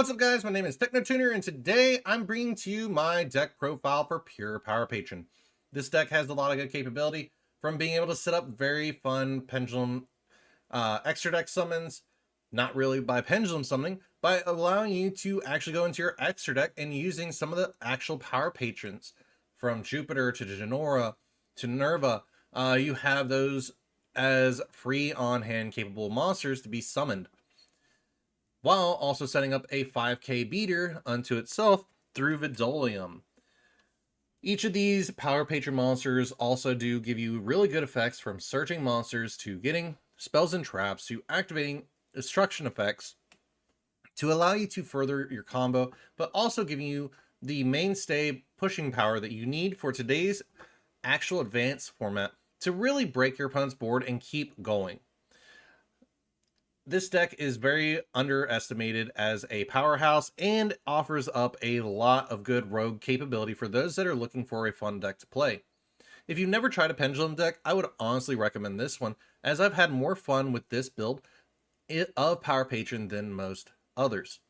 What's up guys, my name is TechnoTuner and today I'm bringing to you my deck profile for Pure Power Patron. This deck has a lot of good capability, from being able to set up very fun pendulum extra deck summons, not really by pendulum summoning, by allowing you to actually go into your extra deck and using some of the actual Power Patrons, from Jupiter to Genora to Nerva. You have those as free on-hand capable monsters to be summoned, while also setting up a 5k beater unto itself through Vidolium. Each of these Power Patron monsters also do give you really good effects, from searching monsters to getting spells and traps to activating destruction effects to allow you to further your combo, but also giving you the mainstay pushing power that you need for today's actual advanced format to really break your opponent's board and keep going. This deck is very underestimated as a powerhouse and offers up a lot of good rogue capability for those that are looking for a fun deck to play. If you've never tried a pendulum deck, I would honestly recommend this one, as I've had more fun with this build of Power Patron than most others.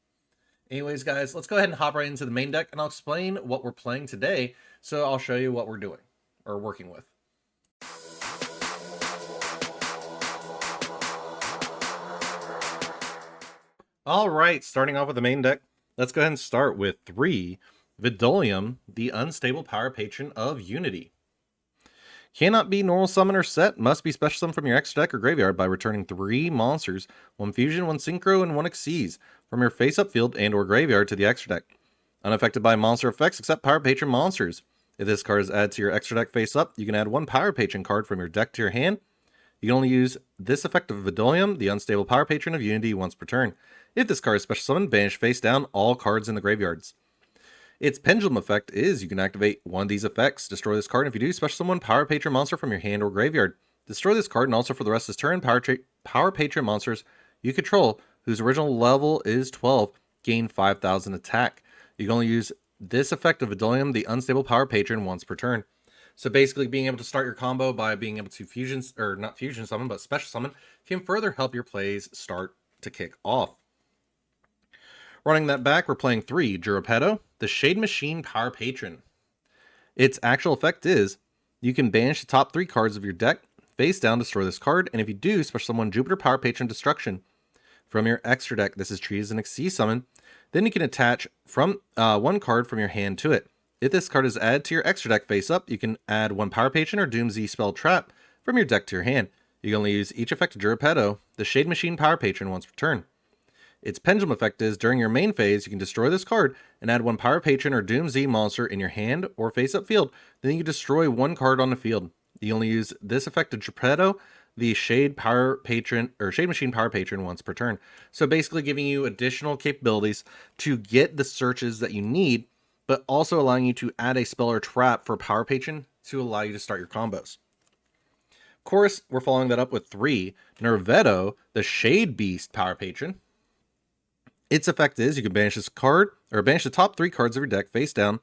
Anyways guys, let's go ahead and hop right into the main deck and I'll explain what we're playing today, so I'll show you what we're doing or working with. Alright, starting off with the main deck, let's go ahead and start with 3 Vidolium, the Unstable Power Patron of Unity. Cannot be normal summon or set, must be special summon from your extra deck or graveyard by returning 3 monsters, 1 fusion, 1 synchro, and 1 exceeds from your face-up field and or graveyard to the extra deck. Unaffected by monster effects except Power Patron monsters. If this card is added to your extra deck face-up, you can add 1 Power Patron card from your deck to your hand. You can only use this effect of Vidolium, the Unstable Power Patron of Unity, once per turn. If this card is special summoned, banish face down all cards in the graveyards. Its pendulum effect is you can activate one of these effects, destroy this card, and if you do, special summon Power Patron monster from your hand or graveyard. Destroy this card, and also for the rest of this turn, Power Patron monsters you control, whose original level is 12, gain 5,000 attack. You can only use this effect of Vidolium, the Unstable Power Patron, once per turn. So basically, being able to start your combo by being able to not fusion summon, but special summon, can further help your plays start to kick off. Running that back, we're playing 3 Jurapetto, the Shade Machine Power Patron. Its actual effect is, you can banish the top 3 cards of your deck, face down, destroy this card, and if you do, special summon Jupiter Power Patron Destruction from your extra deck. This is treated as an Exceed summon. Then you can attach from 1 card from your hand to it. If this card is added to your extra deck face up, you can add 1 Power Patron or Doom Z spell trap from your deck to your hand. You can only use each effect of Jurapetto, the Shade Machine Power Patron, once per turn. Its pendulum effect is, during your main phase, you can destroy this card and add 1 Power Patron or Doom Z monster in your hand or face-up field. Then you can destroy 1 card on the field. You only use this effect of Jurapetto, the Shade Power Patron or Shade Machine Power Patron, once per turn. So basically giving you additional capabilities to get the searches that you need, but also allowing you to add a spell or trap for Power Patron to allow you to start your combos. Of course, we're following that up with 3 Nervetto, the Shade Beast Power Patron. Its effect is, you can banish this card, or banish the top 3 cards of your deck face down,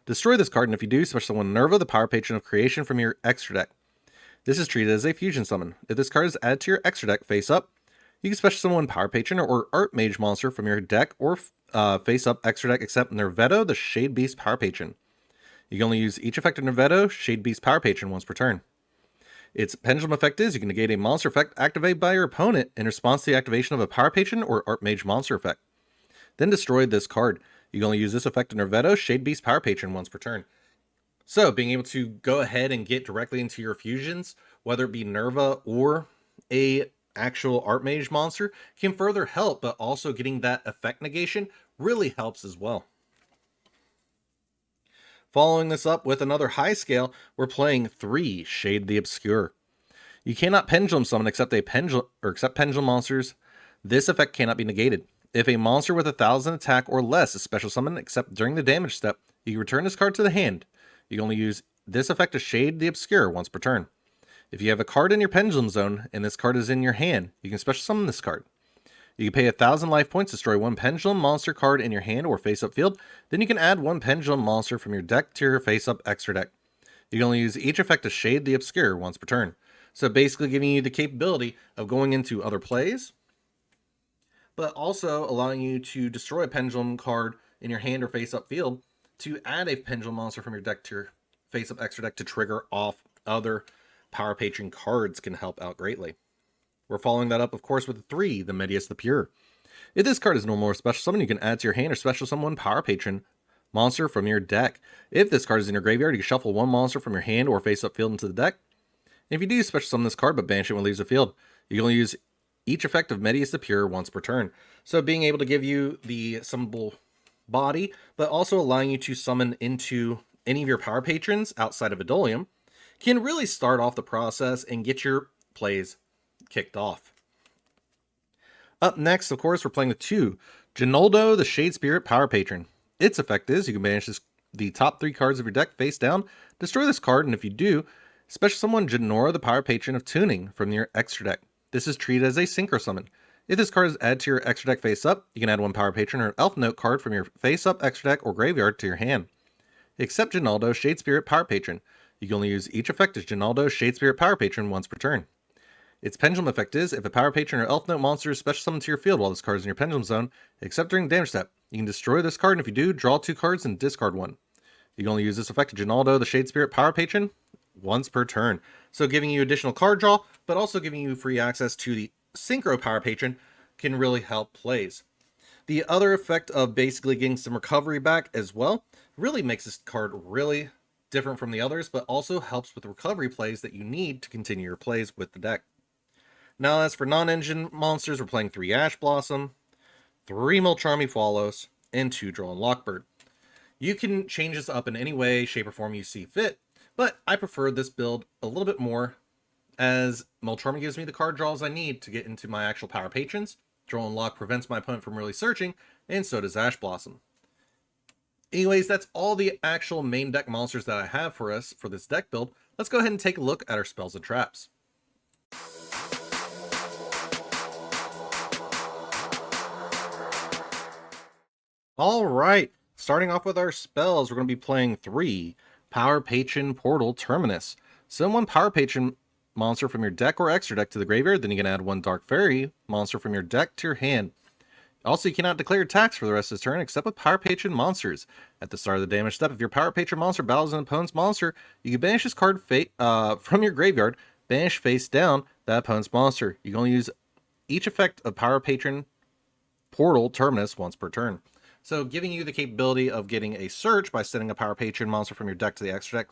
destroy this card, and if you do, special summon Nerva, the Power Patron of Creation, from your extra deck. This is treated as a fusion summon. If this card is added to your extra deck face up, you can special summon 1 Power Patron or Art Mage monster from your deck or face up extra deck except Nervetto, the Shade Beast Power Patron. You can only use each effect of Nervetto, Shade Beast Power Patron, once per turn. Its pendulum effect is, you can negate a monster effect activated by your opponent in response to the activation of a Power Patron or Art Mage monster effect. Then destroy this card. You can only use this effect of Nervetto, Shade Beast Power Patron, once per turn. So being able to go ahead and get directly into your fusions, whether it be Nerva or a actual Art Mage monster, can further help, but also getting that effect negation really helps as well. Following this up with another high scale, we're playing 3 Shade the Obscure. You cannot pendulum summon except pendulum monsters. This effect cannot be negated. If a monster with 1,000 attack or less is special summoned except during the damage step, you can return this card to the hand. You can only use this effect to Shade the Obscure once per turn. If you have a card in your pendulum zone and this card is in your hand, you can special summon this card. You can pay 1,000 life points to destroy 1 pendulum monster card in your hand or face-up field. Then you can add 1 pendulum monster from your deck to your face-up extra deck. You can only use each effect to Shade the Obscure once per turn. So basically giving you the capability of going into other plays, but also allowing you to destroy a pendulum card in your hand or face-up field to add a pendulum monster from your deck to your face-up extra deck to trigger off other Power Patron cards can help out greatly. We're following that up, of course, with 3, the Medius the Pure. If this card is normal or special summon, you can add to your hand or special summon Power Patron monster from your deck. If this card is in your graveyard, you can shuffle one monster from your hand or face-up field into the deck. And if you do special summon this card but banish it when it leaves the field, you can only use each effect of Medius the Pure once per turn. So being able to give you the summonable body, but also allowing you to summon into any of your Power Patrons outside of Vidolium, can really start off the process and get your plays kicked off. Up next, of course, we're playing the 2, Ginoldo the Shade Spirit Power Patron. Its effect is you can banish the top 3 cards of your deck face down, destroy this card, and if you do, special summon Genora the Power Patron of Tuning from your extra deck. This is treated as a synchro summon. If this card is added to your extra deck face up, you can add one Power Patron or Elf Note card from your face up extra deck or graveyard to your hand. Except Ginaldo Shade Spirit Power Patron. You can only use each effect as Ginaldo Shade Spirit Power Patron once per turn. Its pendulum effect is, if a Power Patron or Elf Note monster is special summoned to your field while this card is in your pendulum zone, except during damage step, you can destroy this card, and if you do, draw 2 cards and discard 1. You can only use this effect to Ginaldo the Shade Spirit Power Patron once per turn. So giving you additional card draw, but also giving you free access to the Synchro Power Patron can really help plays. The other effect of basically getting some recovery back as well really makes this card really different from the others, but also helps with the recovery plays that you need to continue your plays with the deck. Now, as for non-engine monsters, we're playing 3 Ash Blossom, 3 Molcharmy Follows, and 2 Droll Lockbird. You can change this up in any way, shape, or form you see fit, but I prefer this build a little bit more, as Molcharmy gives me the card draws I need to get into my actual Power Patrons, Droll Lock prevents my opponent from really searching, and so does Ash Blossom. Anyways, that's all the actual main deck monsters that I have for us for this deck build. Let's go ahead and take a look at our spells and traps. All right, starting off with our spells, we're going to be playing 3 Power Patron Portal Terminus. Send 1 Power Patron monster from your deck or extra deck to the graveyard, then you can add 1 Dark Fairy monster from your deck to your hand. Also, you cannot declare attacks for the rest of this turn except with Power Patron monsters. At the start of the damage step, if your Power Patron monster battles an opponent's monster, you can banish this card from your graveyard, banish face down that opponent's monster. You can only use each effect of Power Patron Portal Terminus once per turn. So giving you the capability of getting a search by sending a Power Patron monster from your deck to the extra deck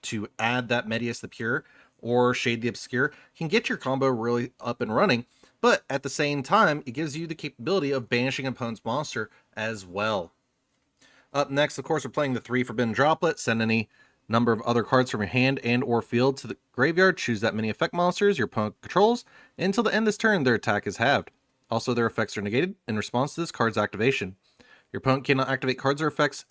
to add that Medius the Pure or Shade the Obscure can get your combo really up and running, but at the same time, it gives you the capability of banishing an opponent's monster as well. Up next, of course, we're playing the 3 Forbidden Droplet. Send any number of other cards from your hand and or field to the graveyard. Choose that many effect monsters your opponent controls. Until the end of this turn, their attack is halved. Also, their effects are negated in response to this card's activation. Your opponent cannot activate cards or effects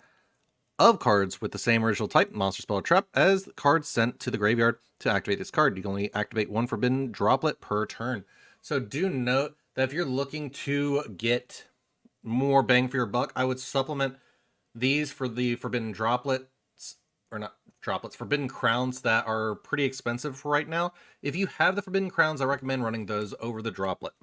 of cards with the same original type, monster, spell, or trap, as the cards sent to the graveyard to activate this card. You can only activate 1 Forbidden Droplet per turn. So do note that if you're looking to get more bang for your buck, I would supplement these for the Forbidden Droplets, or not droplets, Forbidden Crowns that are pretty expensive for right now. If you have the Forbidden Crowns, I recommend running those over the Droplet.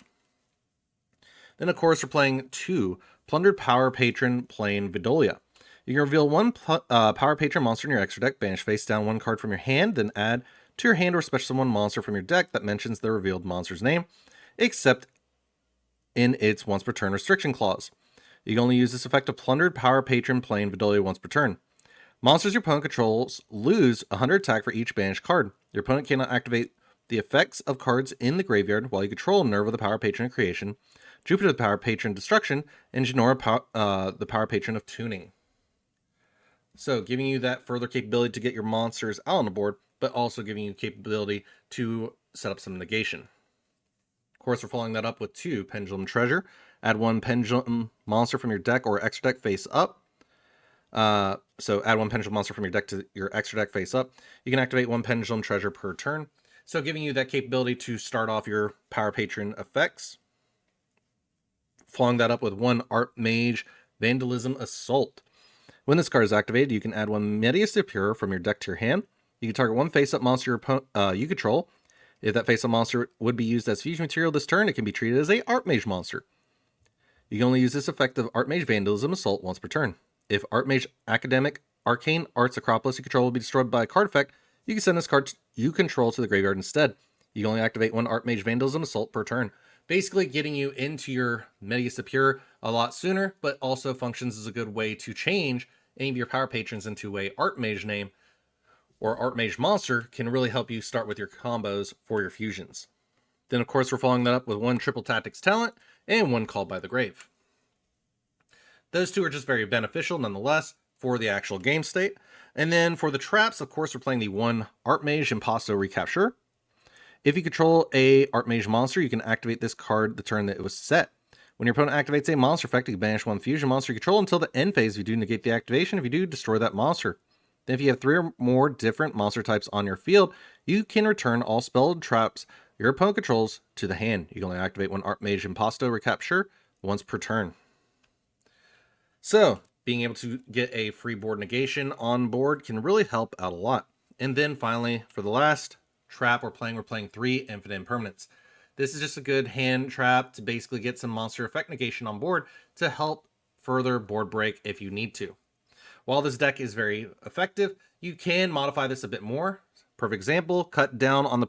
Then, of course, we're playing 2 Plundered Power Patron Plain Vidolia. You can reveal 1 Power Patron monster in your extra deck, banish face down 1 card from your hand, then add to your hand or special summon 1 monster from your deck that mentions the revealed monster's name, except in its once per turn restriction clause. You can only use this effect of Plundered Power Patron Plain Vidolia once per turn. Monsters your opponent controls lose 100 attack for each banished card. Your opponent cannot activate the effects of cards in the graveyard while you control Nerva the Power Patron of Creation, Jupiter the Power Patron of Destruction, and Genora the Power Patron of Tuning. So giving you that further capability to get your monsters out on the board, but also giving you capability to set up some negation. Of course, we're following that up with 2 Pendulum Treasure. Add 1 Pendulum monster from your deck or extra deck face up. So add 1 Pendulum monster from your deck to your extra deck face up. You can activate 1 Pendulum Treasure per turn. So giving you that capability to start off your Power Patron effects. Following that up with 1 Archmage Vandalism Assault. When this card is activated, you can add 1 Medius the Pure from your deck to your hand. You can target 1 face-up monster you control. If that face-up monster would be used as fusion material this turn, it can be treated as a Archmage monster. You can only use this effect of Archmage Vandalism Assault once per turn. If Archmage Academic Arcane Arts Acropolis you control will be destroyed by a card effect, you can send this card you control to the graveyard instead. You can only activate one Archmage Vandalism Assault per turn. Basically getting you into your Medius Apure a lot sooner, but also functions as a good way to change any of your power patrons into a Archmage name or Archmage monster can really help you start with your combos for your fusions. Then of course we're following that up with one Triple Tactics Talent and one Called by the Grave. Those two are just very beneficial nonetheless for the actual game state. And then for the traps, of course, we're playing the one Archmage Impasto Recapture. If you control a Archmage monster, you can activate this card the turn that it was set. When your opponent activates a monster effect, you can banish one fusion monster you control until the end phase. If you do, negate the activation. If you do, destroy that monster. Then if you have 3 or more different monster types on your field, you can return all spelled traps your opponent controls to the hand. You can only activate one Archmage Impasto Recapture once per turn. So, being able to get a free board negation on board can really help out a lot. And then finally, for the last trap we're playing 3 Infinite Impermanents. This is just a good hand trap to basically get some monster effect negation on board to help further board break if you need to. While this deck is very effective, you can modify this a bit more. Perfect example, cut down on the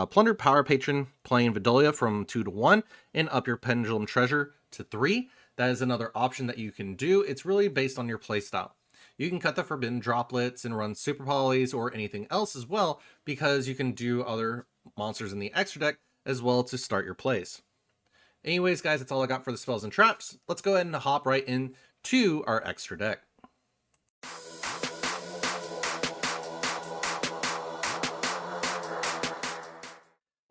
Plundered Power Patron playing Vidolia from 2 to 1 and up your Pendulum Treasure to 3. That is another option that you can do. It's really based on your playstyle. You can cut the Forbidden Droplets and run Super Polys or anything else as well, because you can do other monsters in the extra deck as well to start your plays. Anyways, guys, that's all I got for the spells and traps. Let's go ahead and hop right into our extra deck.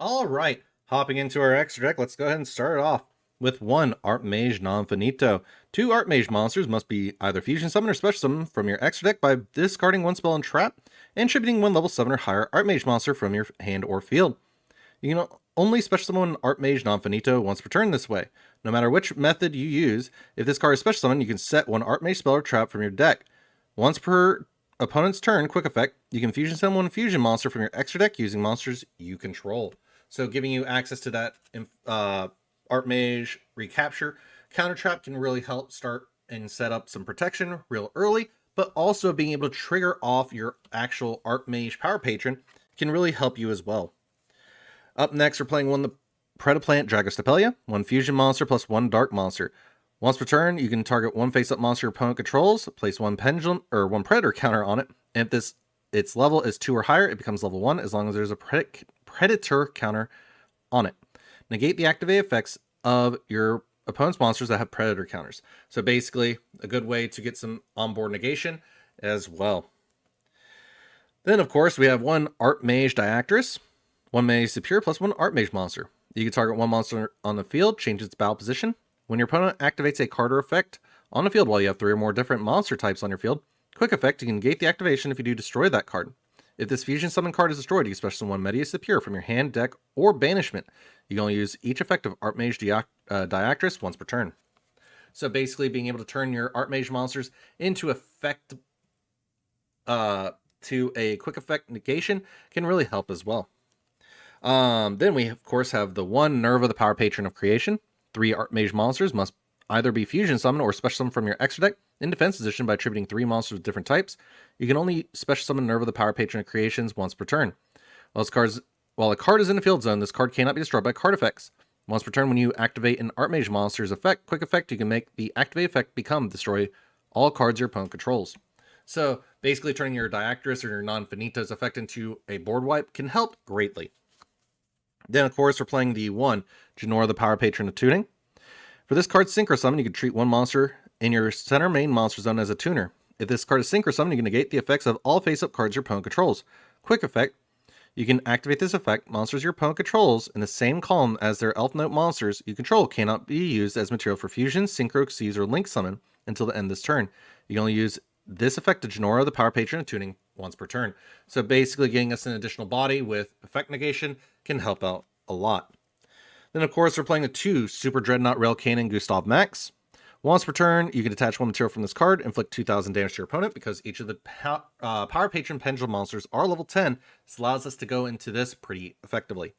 All right, hopping into our extra deck, let's go ahead and start it off with one Archmage Non-Finito. 2 Archmage monsters must be either Fusion Summon or Special Summon from your extra deck by discarding 1 spell and trap, and attributing 1 level 7 or higher Archmage monster from your hand or field. You can only Special Summon Archmage Non-Finito once per turn this way. No matter which method you use, if this card is Special Summon, you can set 1 Archmage spell or trap from your deck. Once per opponent's turn, quick effect, you can Fusion Summon 1 Fusion monster from your extra deck using monsters you control. So giving you access to that Archmage Recapture counter trap can really help start and set up some protection real early, but also being able to trigger off your actual Archmage Power Patron can really help you as well. Up next, we're playing one the Predaplant Dragostapelia, 1 Fusion monster plus 1 Dark monster. Once per turn, you can target 1 face-up monster your opponent controls, place 1 Pendulum or 1 Predator counter on it, and if its level is 2 or higher, it becomes level 1 as long as there's a Predator counter on it. Negate the activate effects of your opponent's monsters that have Predator counters. So basically, a good way to get some onboard negation as well. Then, of course, we have 1 Archmage Diactress, 1 Medius Apure plus 1 Archmage monster. You can target 1 monster on the field, change its battle position. When your opponent activates a card or effect on the field while you have 3 or more different monster types on your field, quick effect, you can negate the activation if you do destroy that card. If this Fusion Summon card is destroyed, you can special summon 1 Medius Apure from your hand, deck, or banishment. You can only use each effect of Archmage Diactress once per turn. So basically being able to turn your Archmage monsters into effect to a quick effect negation can really help as well. Then we, of course, have the 1 Nerva, the Power Patron of Creation. 3 Archmage monsters must either be Fusion Summon or Special Summon from your extra deck in defense position by attributing 3 monsters with different types. You can only Special Summon Nerva, the Power Patron of Creations once per turn. While a card is in the field zone, this card cannot be destroyed by card effects. Once per turn, when you activate an Archmage monster's effect, quick effect, you can make the activate effect become destroy all cards your opponent controls. So basically turning your Diactress or your Non-Finito's effect into a board wipe can help greatly. Then, of course, we're playing the 1 Genora, the Power Patron of Tuning. For this card's Synchro Summon, you can treat 1 monster in your center main monster zone as a tuner. If this card is Synchro Summon, you can negate the effects of all face-up cards your opponent controls. Quick effect, you can activate this effect. Monsters your opponent controls in the same column as their Elf Note monsters you control cannot be used as material for Fusion, Synchro, Seize, or Link Summon until the end of this turn. You can only use this effect to Genora, the Power Patron of Tuning, once per turn. So basically getting us an additional body with effect negation can help out a lot. Then, of course, we're playing the 2 Super Dreadnought Rail Cannon Gustav Max. Once per turn, you can detach 1 material from this card, inflict 2,000 damage to your opponent because each of the Power Patron Pendulum monsters are level 10. This allows us to go into this pretty effectively.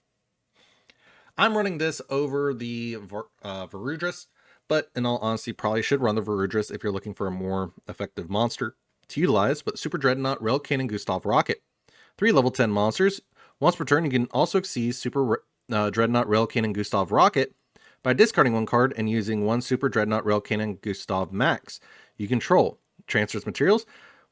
I'm running this over the Varudras, but in all honesty, probably should run the Verudrus if you're looking for a more effective monster to utilize. But Super Dreadnought, Rail Cannon, Gustav Rocket. 3 level 10 monsters. Once per turn, you can also exceed Super Dreadnought, Rail Cannon, Gustav Rocket by discarding 1 card and using 1 Super Dreadnought, Rail Cannon, Gustav Max you control. Transfers materials.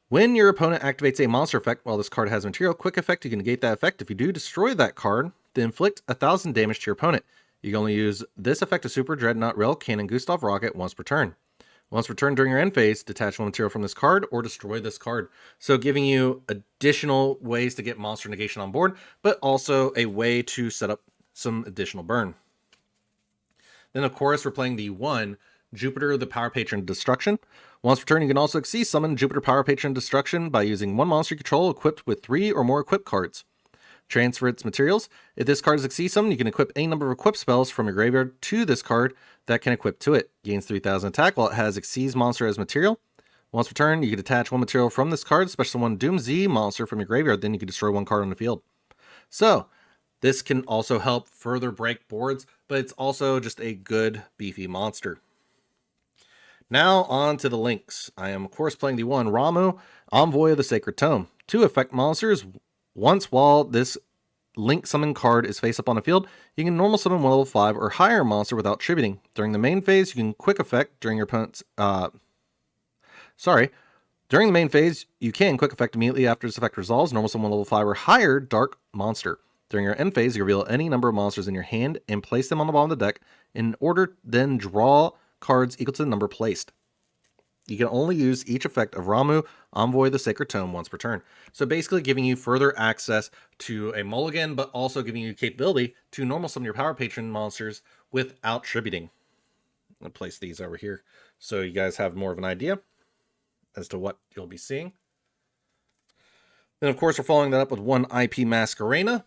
When your opponent activates a monster effect while this card has material, quick effect, you can negate that effect. If you do, destroy that card, then inflict 1,000 damage to your opponent. You can only use this effect to Super Dreadnought, Rail Cannon, Gustav Rocket once per turn. Once per turn during your end phase, detach 1 material from this card or destroy this card. So giving you additional ways to get monster negation on board, but also a way to set up some additional burn. Then, of course, we're playing the 1 Jupiter, the Power Patron Destruction. Once per turn, you can also exceed summon Jupiter Power Patron Destruction by using 1 monster you control equipped with 3 or more equip cards. Transfer its materials. If this card is exceed summon, you can equip any number of equip spells from your graveyard to this card that can equip to it. Gains 3,000 attack while it has exceeds monster as material. Once per turn, you can detach 1 material from this card, especially 1 Doom Z monster from your graveyard, then you can destroy 1 card on the field. So, this can also help further break boards, but it's also just a good, beefy monster. Now on to the links. I am of course playing the 1 Ramu, Envoy of the Sacred Tome. 2 effect monsters. Once while this link summon card is face up on the field, you can normal summon 1 level 5 or higher monster without tributing. During the main phase, you can quick effect during your opponent's During the main phase, you can quick effect immediately after this effect resolves, normal summon 1 level 5 or higher dark monster. During your end phase, you reveal any number of monsters in your hand and place them on the bottom of the deck in order then draw cards equal to the number placed. You can only use each effect of Ramu, Envoy of the Sacred Tome once per turn. So basically giving you further access to a mulligan, but also giving you capability to normal summon your Power Patron monsters without tributing. I'm going to place these over here so you guys have more of an idea as to what you'll be seeing. Then of course we're following that up with 1 IP Masquerena.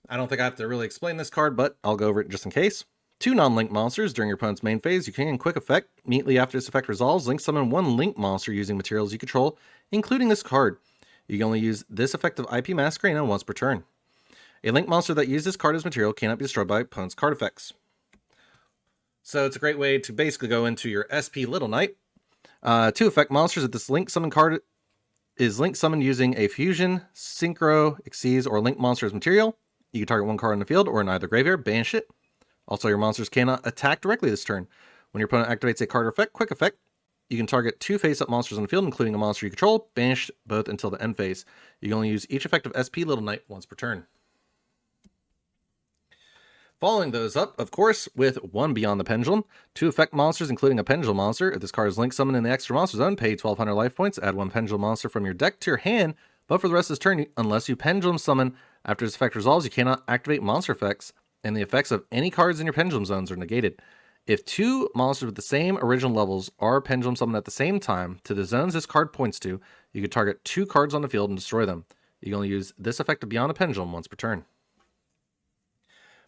I don't think I have to really explain this card, but I'll go over it just in case. 2 non-link monsters. During your opponent's main phase, you can quick effect. Immediately after this effect resolves, link summon 1 link monster using materials you control, including this card. You can only use this effect of IP Masquerena once per turn. A link monster that uses this card as material cannot be destroyed by opponent's card effects. So it's a great way to basically go into your SP Little Knight. 2 effect monsters. If this link summon card is link summoned using a fusion, synchro, exceeds, or link monster as material, you can target 1 card in the field or in either graveyard, banish it. Also, your monsters cannot attack directly this turn. When your opponent activates a card or effect, quick effect, you can target 2 face-up monsters on the field, including a monster you control, banish both until the end phase. You can only use each effect of SP Little Knight once per turn. Following those up, of course, with 1 Beyond the Pendulum, 2 effect monsters, including a Pendulum monster. If this card is link summoned in the extra monster zone, pay 1,200 life points, add 1 Pendulum monster from your deck to your hand, but for the rest of this turn, unless you Pendulum summon after this effect resolves, you cannot activate monster effects, and the effects of any cards in your Pendulum zones are negated. If 2 monsters with the same original levels are Pendulum summoned at the same time to the zones this card points to, you can target 2 cards on the field and destroy them. You can only use this effect of Beyond the Pendulum once per turn.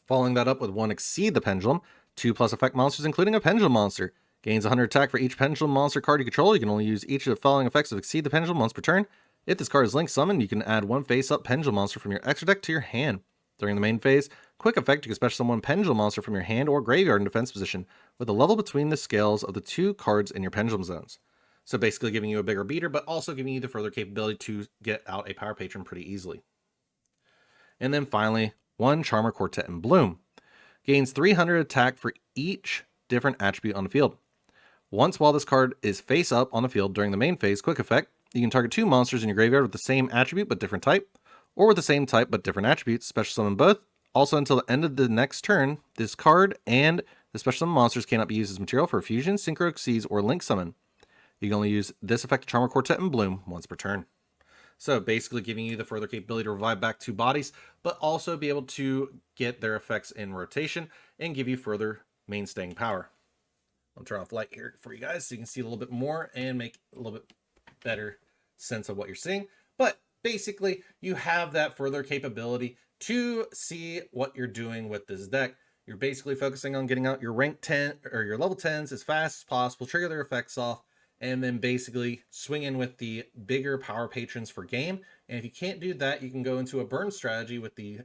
Following that up with 1 Exceed the Pendulum, 2 plus effect monsters, including a Pendulum monster. Gains 100 attack for each Pendulum monster card you control. You can only use each of the following effects of Exceed the Pendulum once per turn. If this card is link summoned, you can add 1 face-up Pendulum monster from your extra deck to your hand. During the main phase, quick effect, you can special summon 1 Pendulum monster from your hand or graveyard in defense position, with a level between the scales of the 2 cards in your Pendulum zones. So basically giving you a bigger beater, but also giving you the further capability to get out a Power Patron pretty easily. And then finally, 1 Charmer Quartet in Bloom. Gains 300 attack for each different attribute on the field. Once while this card is face up on the field during the main phase, quick effect, you can target 2 monsters in your graveyard with the same attribute but different type, or with the same type but different attributes, special summon both. Also until the end of the next turn, this card and the special summon monsters cannot be used as material for fusion, synchro, exceeds, or link summon. You can only use this effect of Charmer Quartet in Bloom once per turn. So basically giving you the further capability to revive back 2 bodies, but also be able to get their effects in rotation and give you further main staying power. I'll turn off light here for you guys so you can see a little bit more and make a little bit better sense of what you're seeing. But basically, you have that further capability to see what you're doing with this deck. You're basically focusing on getting out your rank 10 or your level 10s as fast as possible, trigger their effects off, and then basically swing in with the bigger Power Patrons for game. And if you can't do that, you can go into a burn strategy with the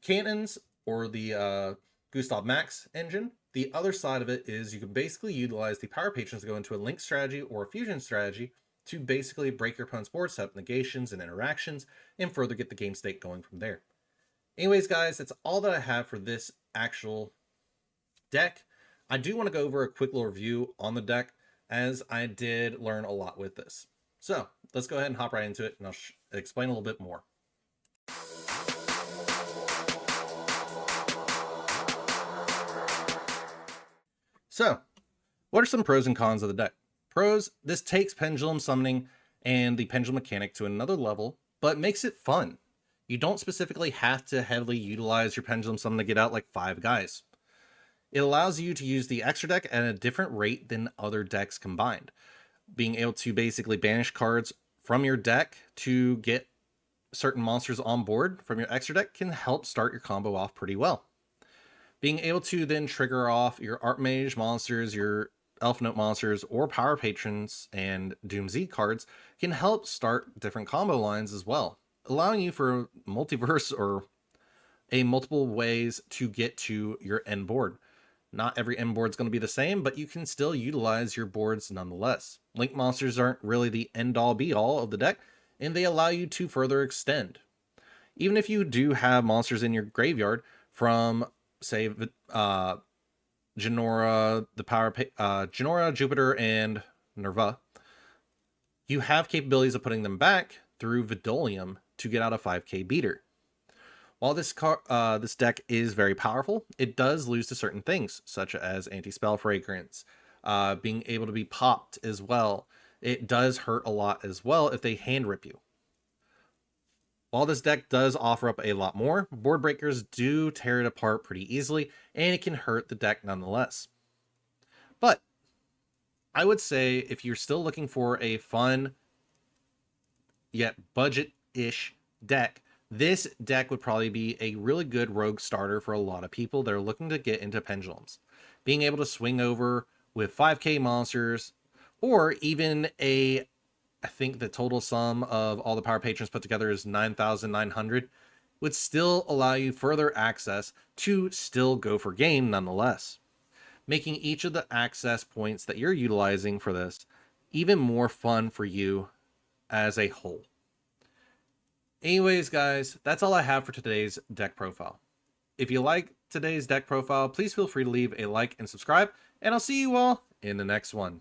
cannons or the Gustav Max engine, The other side of it is you can basically utilize the Power Patrons to go into a link strategy or a fusion strategy to basically break your opponent's board, set up negations and interactions, and further get the game state going from there. Anyways, guys, that's all that I have for this actual deck. I do want to go over a quick little review on the deck, as I did learn a lot with this. So let's go ahead and hop right into it, and I'll explain a little bit more. So, what are some pros and cons of the deck? Pros, this takes pendulum summoning and the pendulum mechanic to another level, but makes it fun. You don't specifically have to heavily utilize your pendulum summon to get out like 5 guys. It allows you to use the extra deck at a different rate than other decks combined. Being able to basically banish cards from your deck to get certain monsters on board from your extra deck can help start your combo off pretty well. Being able to then trigger off your Archmage monsters, your Elf Note monsters, or Power Patrons and Doom Z cards can help start different combo lines as well, allowing you for multiverse or a multiple ways to get to your end board. Not every end board is going to be the same, but you can still utilize your boards nonetheless. Link monsters aren't really the end all be all of the deck, and they allow you to further extend. Even if you do have monsters in your graveyard from, say, Genora, Genora, Jupiter, and Nerva, you have capabilities of putting them back through Vidolium to get out a 5k beater. While this deck is very powerful, it does lose to certain things, such as anti-spell fragrance, being able to be popped as well. It does hurt a lot as well if they hand rip you. While this deck does offer up a lot more, board breakers do tear it apart pretty easily, and it can hurt the deck nonetheless. But I would say if you're still looking for a fun yet budget-ish deck, this deck would probably be a really good rogue starter for a lot of people that are looking to get into pendulums. Being able to swing over with 5k monsters, or even I think the total sum of all the Power Patrons put together is 9,900, would still allow you further access to still go for game nonetheless, making each of the access points that you're utilizing for this even more fun for you as a whole. Anyways, guys, that's all I have for today's deck profile. If you like today's deck profile, please feel free to leave a like and subscribe, and I'll see you all in the next one.